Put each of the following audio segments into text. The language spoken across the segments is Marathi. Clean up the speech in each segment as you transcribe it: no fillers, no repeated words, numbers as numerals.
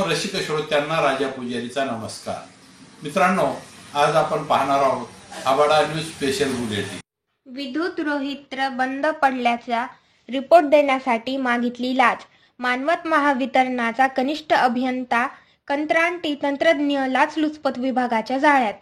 रसिक श्रोत्यांना राजा पुजारीचा नमस्कार। मित्रांनो, आज आपण पाहणार आहोत आबाडा न्यूज स्पेशल बुलेटिन। विद्युत रोहित्र बंद पडल्याचा रिपोर्ट देण्यासाठी मागितली लाच। मानवत महावितरणाचा कनिष्ठ अभियंता कंत्राटी तंत्रज्ञ लाचलुचपत विभागाच्या जाळ्यात।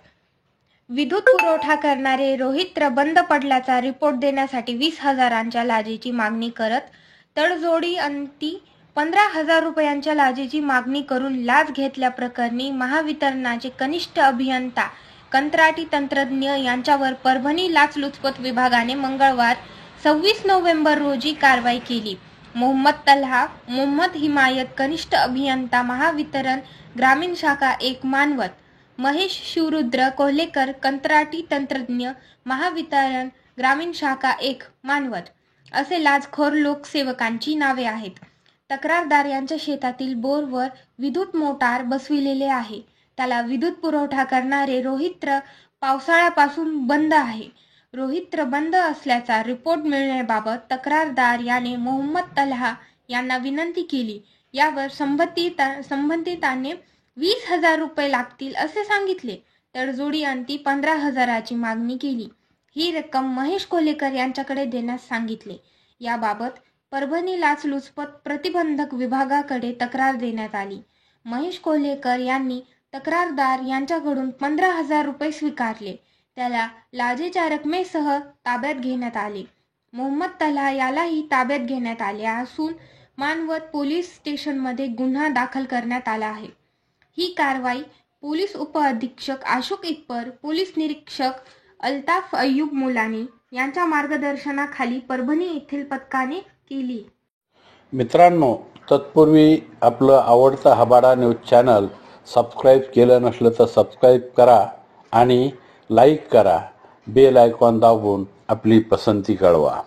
विद्युत पुरवठा करणारे रोहित्र बंद पडल्याचा रिपोर्ट देण्यासाठी 20,000च्या लाचेची मागणी करत तडजोडी अंती 15,000 रुपयांच्या लाचेची मागणी करून लाच घेतल्याप्रकरणी महावितरणाचे कनिष्ठ अभियंता कंत्राटी तंत्रज्ञ यांच्यावर परभणी लाचलुचपत विभागाने मंगळवार 26 नोव्हेंबर रोजी कारवाई केली। मोहम्मद तल्हा, मोहम्मद हिमायत कनिष्ठ अभियंता महावितरण ग्रामीण शाखा 1 मानवत, महेश शिवरुद्र कोल्हेकर कंत्राटी तंत्रज्ञ महावितरण ग्रामीण शाखा 1 मानवत असे लाचखोर लोकसेवकांची नावे आहेत। तक्रारदार यांच्या शेतातील बोरवर विद्युत मोटार बसविलेले आहे। त्याला विद्युत पुरवठा करणारे रोहित्र पावसाळ्यापासून बंद आहे। रोहित्र बंद असल्याचा रिपोर्ट मिळण्याबाबत तक्रारदार याने मोहम्मद तल्हा यांना विनंती केली। यावर संबंधिताने 20,000 रुपये लागतील असे सांगितले। तडजोडी अंती 15,000ची मागणी केली। ही रक्कम महेश कोल्हेकर यांच्याकडे देण्यास सांगितले। याबाबत परभणी लाचलुचपत प्रतिबंधक विभागाकडे तक्रार देण्यात आली। महेश कोल्हेकर यांनी तक्रारदार यांच्याकडून 15,000 रुपये स्वीकारले। त्याला लाचेच्या रकमेसह ताब्यात घेण्यात आले। मोहम्मद तल्हा यालाही ताब्यात घेण्यात आले असून मानवत पोलीस स्टेशनमध्ये गुन्हा दाखल करण्यात आला आहे। ही कारवाई पोलीस उपअधीक्षक अशोक इप्पर, पोलीस निरीक्षक अल्ताफ अय्यूब मुलानी यांच्या मार्गदर्शनाखाली परभणी येथील पथकाने केली। मित्रांनो, तत्पूर्वी आपलं आवडतं आबाडा न्यूज चॅनल सबस्क्राईब केलं नसलं तर सबस्क्राईब करा आणि लाईक करा। बेल आयकॉन दाबून आपली पसंती कळवा।